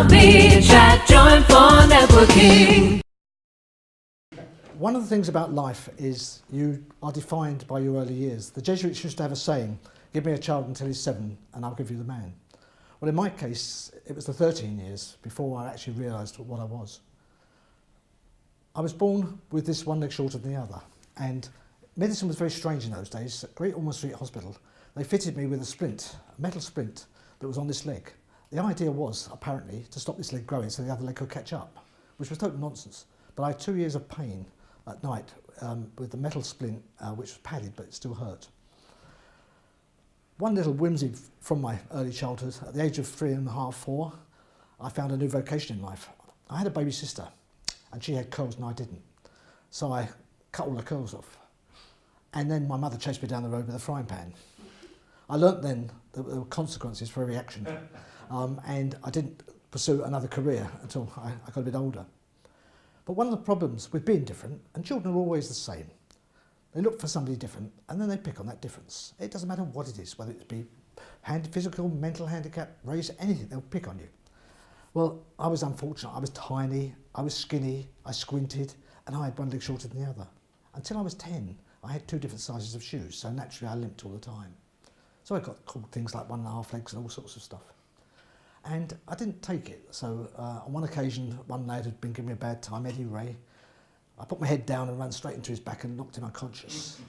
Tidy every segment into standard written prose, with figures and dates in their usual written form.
Beach at Joint for Networking. One of the things about life is you are defined by your early years. The Jesuits used to have a saying, give me a child until he's 7 and I'll give you the man. Well, in my case, it was the 13 years before I actually realised what I was. I was born with this one leg shorter than the other, and medicine was very strange in those days. At Great Ormond Street Hospital, they fitted me with a metal splint that was on this leg. The idea was, apparently, to stop this leg growing so the other leg could catch up, which was total nonsense. But I had 2 years of pain at night with the metal splint, which was padded, but it still hurt. One little whimsy from my early childhood, at the age of 3.5, 4, I found a new vocation in life. I had a baby sister, and she had curls and I didn't. So I cut all her curls off. And then my mother chased me down the road with a frying pan. I learnt then that there were consequences for every action. And I didn't pursue another career until I got a bit older. But one of the problems with being different, and children are always the same, they look for somebody different and then they pick on that difference. It doesn't matter what it is, whether it be physical, mental handicap, race, anything, they'll pick on you. Well, I was unfortunate. I was tiny, I was skinny, I squinted, and I had one leg shorter than the other. Until I was 10, I had 2 different sizes of shoes, so naturally I limped all the time. So I got called things like 1.5 legs and all sorts of stuff. And I didn't take it, so on one occasion, one lad had been giving me a bad time, Eddie Ray. I put my head down and ran straight into his back and knocked him unconscious.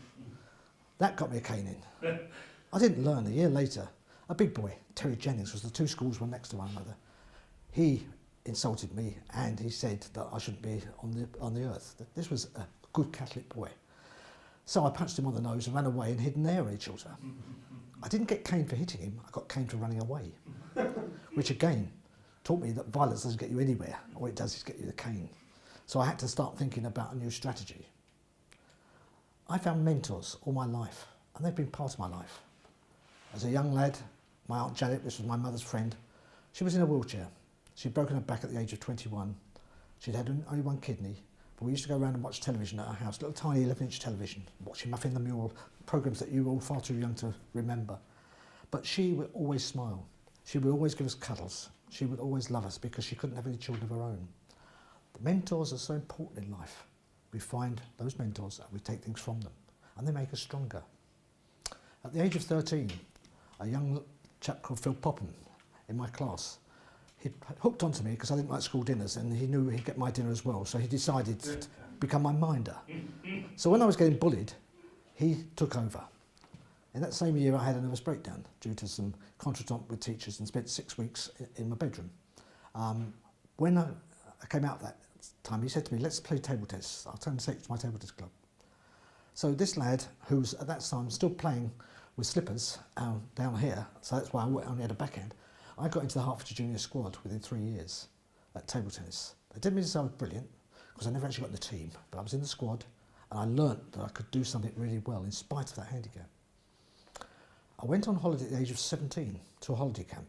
That got me a caning. I didn't learn. A year later, a big boy, Terry Jennings, was the 2 schools were next to one another. He insulted me and he said that I shouldn't be on the earth. This was a good Catholic boy. So I punched him on the nose and ran away and hid in their age shelter. I didn't get caned for hitting him, I got caned for running away, which again taught me that violence doesn't get you anywhere. All it does is get you the cane. So I had to start thinking about a new strategy. I found mentors all my life, and they've been part of my life. As a young lad, my Aunt Janet, which was my mother's friend, she was in a wheelchair. She'd broken her back at the age of 21. She'd had only 1 kidney, but we used to go around and watch television at our house, little tiny 11-inch television, watching Muffin the Mule, programmes that you were all far too young to remember. But she would always smile. She would always give us cuddles. She would always love us because she couldn't have any children of her own. The mentors are so important in life. We find those mentors and we take things from them, and they make us stronger. At the age of 13, a young chap called Phil Popham in my class, he hooked onto me because I didn't like school dinners, and he knew he'd get my dinner as well, so he decided to become my minder. So when I was getting bullied, he took over. In that same year I had a nervous breakdown due to some contretemps with teachers and spent 6 weeks in my bedroom. When I came out that time, he said to me, let's play table tennis. I'll turn and take you to my table tennis club. So this lad, who's at that time still playing with slippers down here, so that's why I only had a backhand, I got into the Hertfordshire Junior squad within 3 years at table tennis. It didn't mean to say I was brilliant, because I never actually got in the team, but I was in the squad, and I learnt that I could do something really well in spite of that handicap. I went on holiday at the age of 17 to a holiday camp,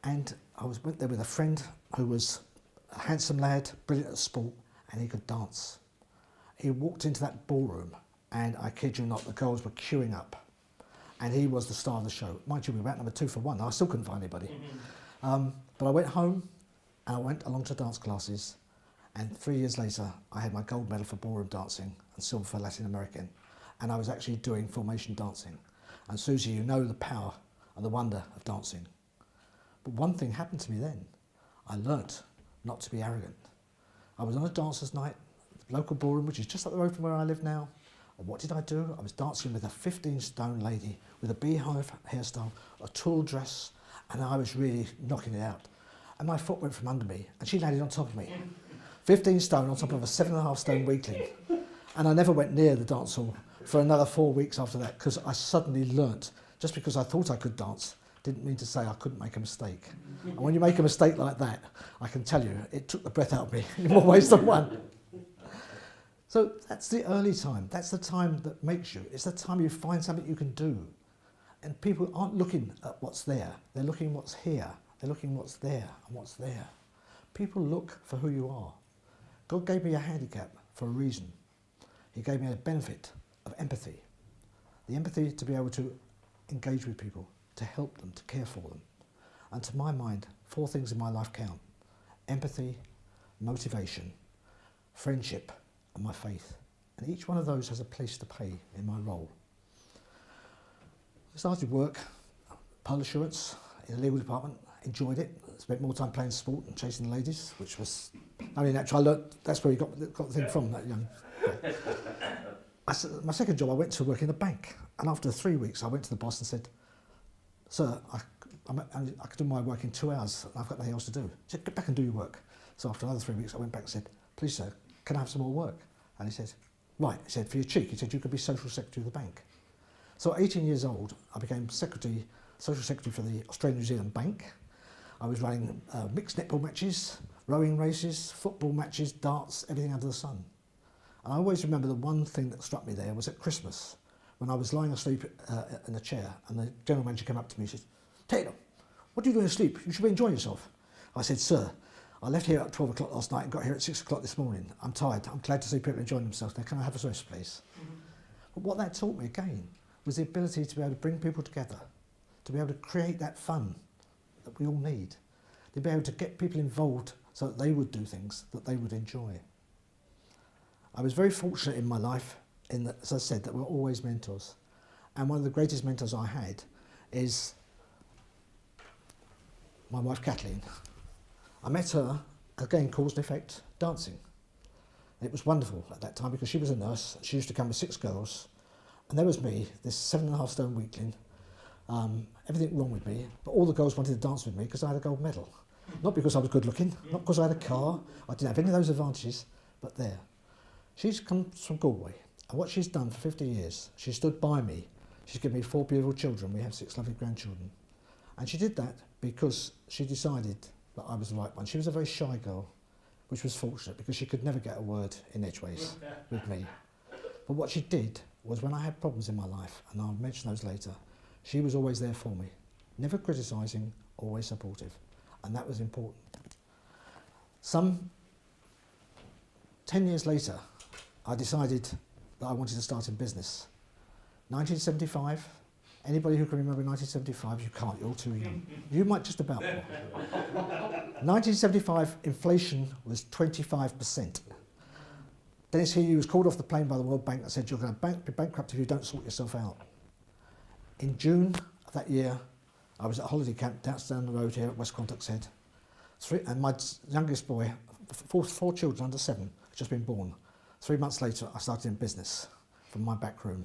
and I went there with a friend who was a handsome lad, brilliant at sport, and he could dance. He walked into that ballroom, and I kid you not, the girls were queuing up, and he was the star of the show. Mind you, we were at number 2 for 1. I still couldn't find anybody. But I went home, and I went along to dance classes, and 3 years later, I had my gold medal for ballroom dancing and silver for Latin American, and I was actually doing formation dancing. And Susie, you know the power and the wonder of dancing. But one thing happened to me then. I learnt not to be arrogant. I was on a dancer's night, the local ballroom, which is just up the road from where I live now. And what did I do? I was dancing with a 15-stone lady with a beehive hairstyle, a tulle dress, and I was really knocking it out. And my foot went from under me, and she landed on top of me. 15 stone on top of a 7.5-stone weakling. And I never went near the dance hall for another 4 weeks after that, because I suddenly learnt, just because I thought I could dance, didn't mean to say I couldn't make a mistake. And when you make a mistake like that, I can tell you, it took the breath out of me in more ways than one. So that's the early time. That's the time that makes you. It's the time you find something you can do. And people aren't looking at what's there. They're looking what's here. They're looking what's there and what's there. People look for who you are. God gave me a handicap for a reason. He gave me a benefit of empathy. The empathy to be able to engage with people, to help them, to care for them. And to my mind, 4 things in my life count: empathy, motivation, friendship, and my faith. And each one of those has a place to play in my role. I started work, pole assurance, in the legal department, enjoyed it, spent more time playing sport and chasing the ladies, which was only natural. I learned, that's where you got the thing from, that young boy. My second job, I went to work in a bank, and after 3 weeks I went to the boss and said, "Sir, I could do my work in 2 hours, and I've got nothing else to do." He said, "Get back and do your work." So after another 3 weeks I went back and said, "Please sir, can I have some more work?" And he said, "Right," he said, "for your cheek," he said, "you could be social secretary of the bank." So at 18 years old, I became social secretary for the Australian New Zealand Bank. I was running mixed netball matches, rowing races, football matches, darts, everything under the sun. And I always remember the one thing that struck me there was at Christmas, when I was lying asleep in a chair, and the general manager came up to me and said, "Taylor, what are you doing asleep? You should be enjoying yourself." I said, "Sir, I left here at 12 o'clock last night and got here at 6 o'clock this morning. I'm tired. I'm glad to see people enjoying themselves. Now, can I have a rest, please?" But what that taught me again was the ability to be able to bring people together, to be able to create that fun that we all need, to be able to get people involved so that they would do things that they would enjoy. I was very fortunate in my life, in that, as I said, that we're always mentors. And one of the greatest mentors I had is my wife Kathleen. I met her, again, cause and effect, dancing. And it was wonderful at that time because she was a nurse. She used to come with 6 girls. And there was me, this 7.5 stone weakling, everything wrong with me, but all the girls wanted to dance with me because I had a gold medal. Not because I was good looking, not because I had a car, I didn't have any of those advantages, but there. She's come from Galway, and what she's done for 50 years, she stood by me. She's given me 4 beautiful children. We have 6 lovely grandchildren. And she did that because she decided that I was the right one. She was a very shy girl, which was fortunate because she could never get a word in edgeways with me. But what she did was, when I had problems in my life, and I'll mention those later, she was always there for me. Never criticising, always supportive. And that was important. Some 10 years later, I decided that I wanted to start in business. 1975, anybody who can remember 1975, you can't, you're all too young. You might just about. 1975, inflation was 25%. Dennis Healy was called off the plane by the World Bank and said, "You're going to be bankrupt if you don't sort yourself out." In June of that year, I was at a holiday camp down the road here at West Quantock Head. And my youngest boy, 4 children under 7, had just been born. 3 months later, I started in business from my back room.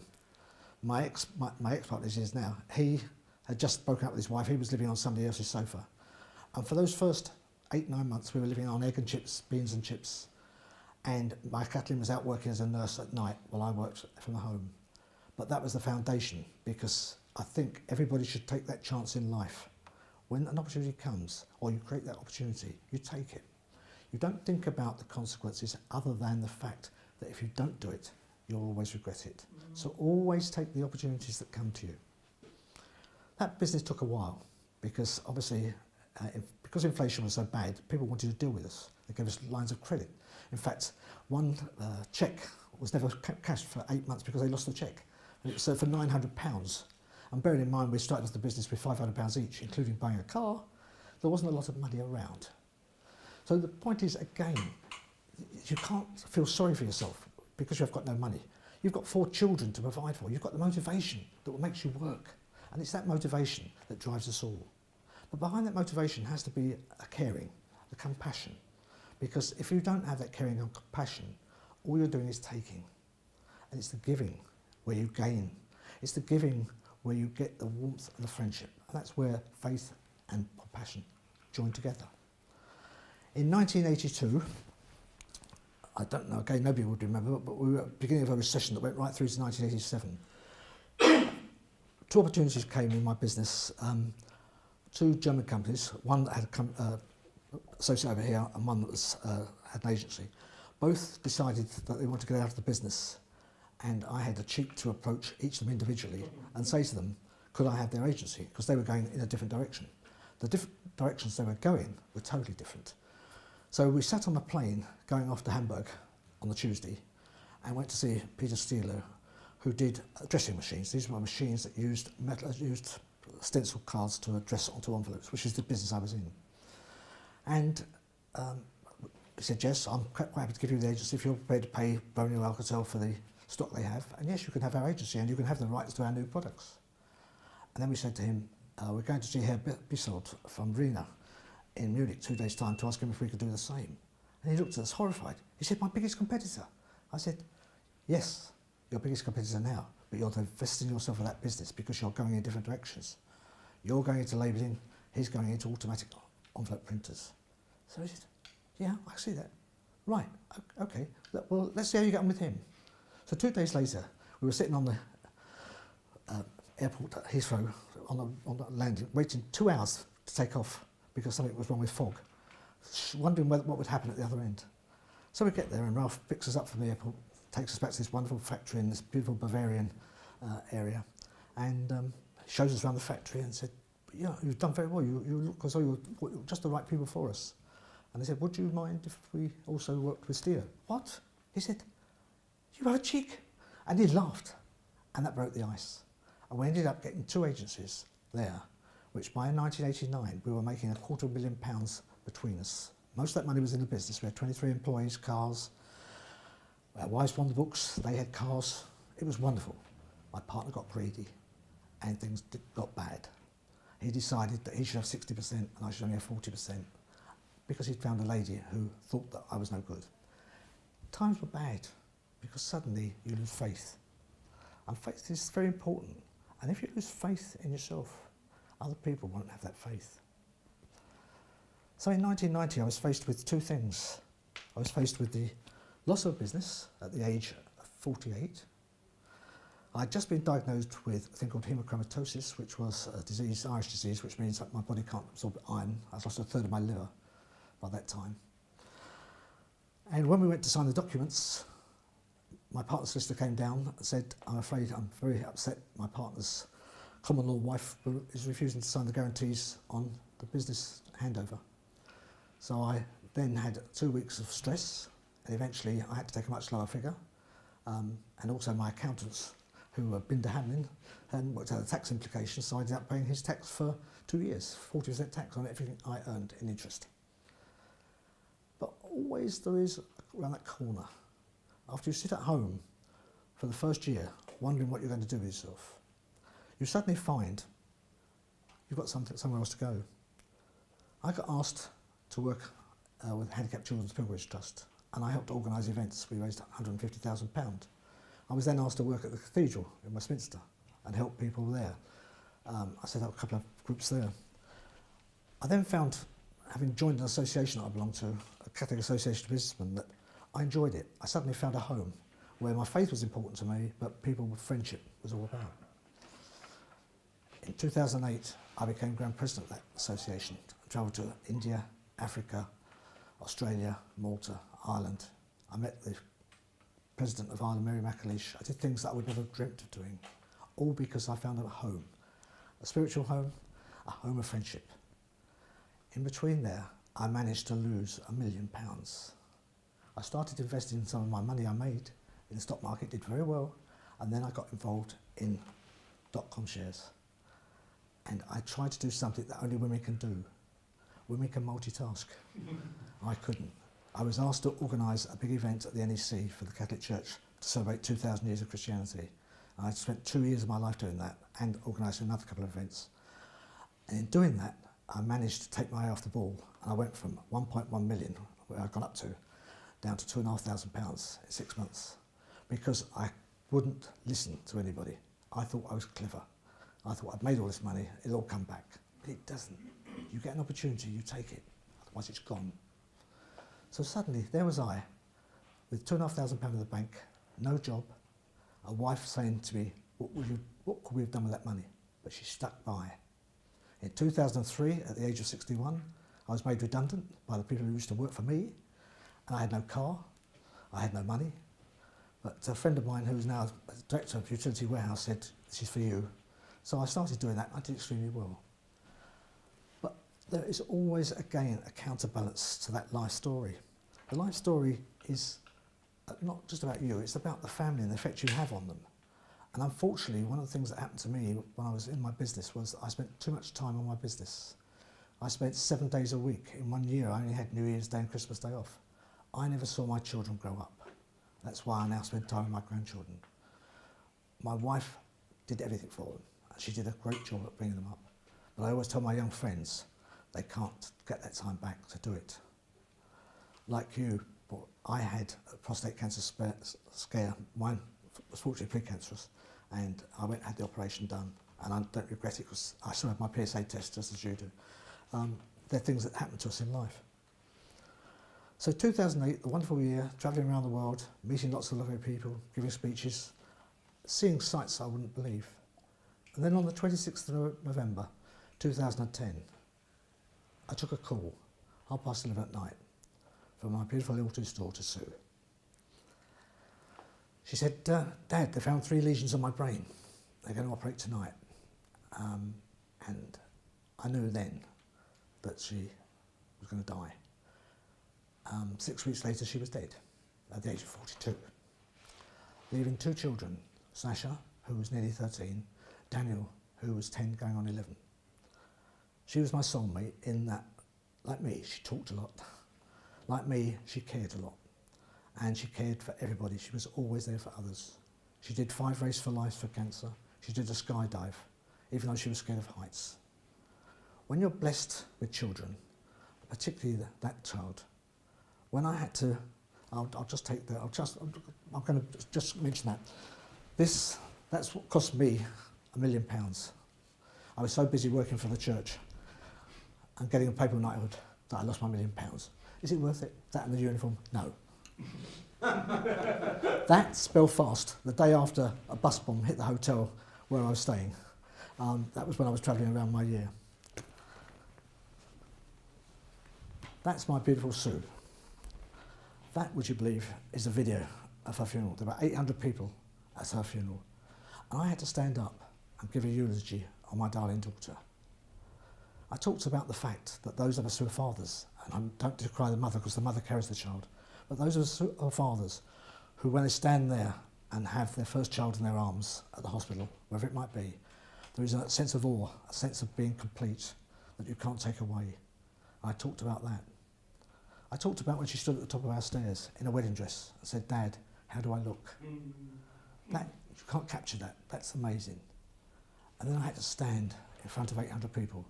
My ex-partner is now, he had just broken up with his wife. He was living on somebody else's sofa. And for those first 8-9 months, we were living on egg and chips, beans and chips. And my Kathleen was out working as a nurse at night while I worked from the home. But that was the foundation, because I think everybody should take that chance in life. When an opportunity comes, or you create that opportunity, you take it. You don't think about the consequences other than the fact that if you don't do it, you'll always regret it. So always take the opportunities that come to you. That business took a while because obviously, because inflation was so bad, people wanted to deal with us. They gave us lines of credit. In fact, one cheque was never cashed for 8 months because they lost the cheque. And it was for £900. And bearing in mind we started off the business with £500 each, including buying a car, there wasn't a lot of money around. So the point is, again, you can't feel sorry for yourself because you've got no money. You've got 4 children to provide for. You've got the motivation that will make you work. And it's that motivation that drives us all. But behind that motivation has to be a caring, a compassion. Because if you don't have that caring and compassion, all you're doing is taking. And it's the giving where you gain. It's the giving where you get the warmth and the friendship. And that's where faith and compassion join together. In 1982, I don't know, again, nobody would remember, but we were at the beginning of a recession that went right through to 1987. 2 opportunities came in my business. 2 German companies, one that had a associate over here and one that was, had an agency. Both decided that they wanted to get out of the business, and I had the cheek to approach each of them individually and say to them, could I have their agency? Because they were going in a different direction. The different directions they were going were totally different. So we sat on a plane going off to Hamburg on the Tuesday and went to see Peter Steeler, who did dressing machines. These were machines that used stencil cards to address onto envelopes, which is the business I was in. And he said, yes, I'm quite happy to give you the agency if you're prepared to pay Bonio Alcatel for the stock they have. And yes, you can have our agency and you can have the rights to our new products. And then we said to him, we're going to see Herr Bissold from Rena in Munich 2 days' time to ask him if we could do the same. And he looked at us horrified. He said, my biggest competitor. I said, yes, your biggest competitor now, but you're divesting yourself of that business because you're going in different directions. You're going into labelling, he's going into automatic envelope printers. So he said, yeah, I see that. Right, okay, well, let's see how you get on with him. So 2 days later, we were sitting on the airport at Heathrow on the landing, waiting 2 hours to take off because something was wrong with fog, wondering what would happen at the other end. So we get there and Ralph picks us up from the airport, takes us back to this wonderful factory in this beautiful Bavarian area, and shows us around the factory and said, yeah, you've done very well, you look as though you're just the right people for us. And they said, would you mind if we also worked with Steel? What? He said, you have a cheek. And he laughed, and that broke the ice. And we ended up getting 2 agencies there, which by 1989 we were making £250,000 between us. Most of that money was in the business. We had 23 employees, cars. Our wives won the books, they had cars. It was wonderful. My partner got greedy, and things got bad. He decided that he should have 60% and I should only have 40%, because he'd found a lady who thought that I was no good. Times were bad, because suddenly you lose faith. And faith is very important. And if you lose faith in yourself, other people won't have that faith. So in 1990, I was faced with 2 things. I was faced with the loss of business at the age of 48. I'd just been diagnosed with a thing called hemochromatosis, which was a disease, Irish disease, which means that my body can't absorb iron. I lost 1/3 of my liver by that time. And when we went to sign the documents, my partner's solicitor came down and said, I'm afraid I'm very upset. My partner's common law wife is refusing to sign the guarantees on the business handover. So I then had 2 weeks of stress, and eventually I had to take a much lower figure. And also my accountants, who were Binder Hamlin, and worked out the tax implications, so I ended up paying his tax for 2 years, 40% tax on everything I earned in interest. But always there is around that corner. After you sit at home for the first year, wondering what you're going to do with yourself, you suddenly find you've got somewhere else to go. I got asked to work with Handicap Children's Pilgrimage Trust, and I helped organise events. We raised £150,000. I was then asked to work at the cathedral in Westminster and help people there. I set up a couple of groups there. I then found, having joined an association that I belonged to, a Catholic Association of Businessmen, that I enjoyed it. I suddenly found a home where my faith was important to me, but people with friendship was all about. In 2008, I became Grand President of that association. I travelled to India, Africa, Australia, Malta, Ireland. I met the President of Ireland, Mary McAleish. I did things that I would never have dreamt of doing, all because I found a home, a spiritual home, a home of friendship. In between there, I managed to lose £1 million. I started investing some of my money I made in the stock market, did very well, and then I got involved in .com shares. And I tried to do something that only women can do. Women can multitask. I couldn't. I was asked to organise a big event at the NEC for the Catholic Church to celebrate 2,000 years of Christianity. I spent 2 years of my life doing that and organising another couple of events. And in doing that, I managed to take my eye off the ball, and I went from 1.1 million, where I'd gone up to, down to £2,500 in 6 months, because I wouldn't listen to anybody. I thought I was clever. I thought I'd made all this money, it'll all come back. But it doesn't. You get an opportunity, you take it, otherwise it's gone. So suddenly, there was I, with £2,500 in the bank, no job, a wife saying to me, what could we have done with that money? But she stuck by. In 2003, at the age of 61, I was made redundant by the people who used to work for me, and I had no car, I had no money. But a friend of mine who is now director of Utility Warehouse said, this is for you. So I started doing that, and I did extremely well. But there is always, again, a counterbalance to that life story. The life story is not just about you, it's about the family and the effect you have on them. And unfortunately, one of the things that happened to me when I was in my business was I spent too much time on my business. I spent 7 days a week. In 1 year, I only had New Year's Day and Christmas Day off. I never saw my children grow up. That's why I now spend time with my grandchildren. My wife did everything for them. And she did a great job at bringing them up. But I always tell my young friends, they can't get that time back to do it. Like you, I had a prostate cancer scare. Mine was fortunately precancerous, and I went and had the operation done. And I don't regret it because I still have my PSA test just as you do. They're things that happen to us in life. So 2008, the wonderful year, travelling around the world, meeting lots of lovely people, giving speeches, seeing sights I wouldn't believe. And then on the 26th of November 2010, I took a call, 11:30 at night, from my beautiful eldest daughter, Sue. She said, Dad, they found 3 lesions on my brain. They're going to operate tonight. And I knew then that she was going to die. 6 weeks later, she was dead at the age of 42, leaving 2 children, Sasha, who was nearly 13, Daniel, who was 10 going on 11. She was my soulmate in that, like me, she talked a lot. Like me, she cared a lot. And she cared for everybody. She was always there for others. She did 5 Race for Life for cancer. She did a skydive, even though she was scared of heights. When you're blessed with children, particularly that child, when I had to, I'm going to just mention that. That's what cost me £1 million. I was so busy working for the church and getting a papal knighthood that I lost my £1 million. Is it worth it? That and the uniform? No. That's Belfast, the day after a bus bomb hit the hotel where I was staying. That was when I was travelling around my year. That's my beautiful Sue. That, would you believe, is a video of her funeral. There were 800 people at her funeral. And I had to stand up and give a eulogy on my darling daughter. I talked about the fact that those of us who are fathers, and I don't decry the mother because the mother carries the child, but those of us who are fathers who, when they stand there and have their first child in their arms at the hospital, wherever it might be, there is a sense of awe, a sense of being complete that you can't take away. I talked about that. I talked about when she stood at the top of our stairs in a wedding dress and said, Dad, how do I look? That, you can't capture that. That's amazing. And then I had to stand in front of 800 people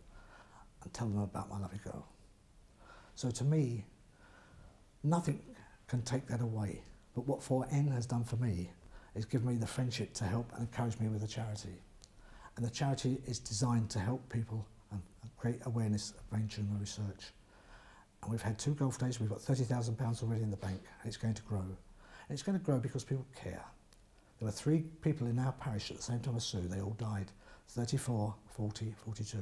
and tell them about my lovely girl. So to me, nothing can take that away. But what 4N has done for me is give me the friendship to help and encourage me with a charity. And the charity is designed to help people and create awareness of brain tumour research. And we've had 2 golf days, we've got £30,000 already in the bank, and it's going to grow. And it's going to grow because people care. There were 3 people in our parish at the same time as Sue. They all died, 34, 40, 42.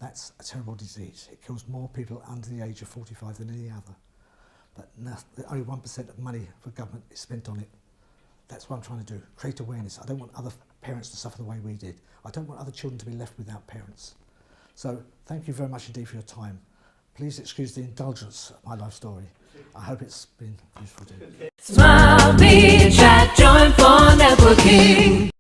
That's a terrible disease. It kills more people under the age of 45 than any other. But only 1% of money for government is spent on it. That's what I'm trying to do, create awareness. I don't want other parents to suffer the way we did. I don't want other children to be left without parents. So thank you very much indeed for your time. Please excuse the indulgence of my life story. I hope it's been useful to you. Smile, be chat, join for networking.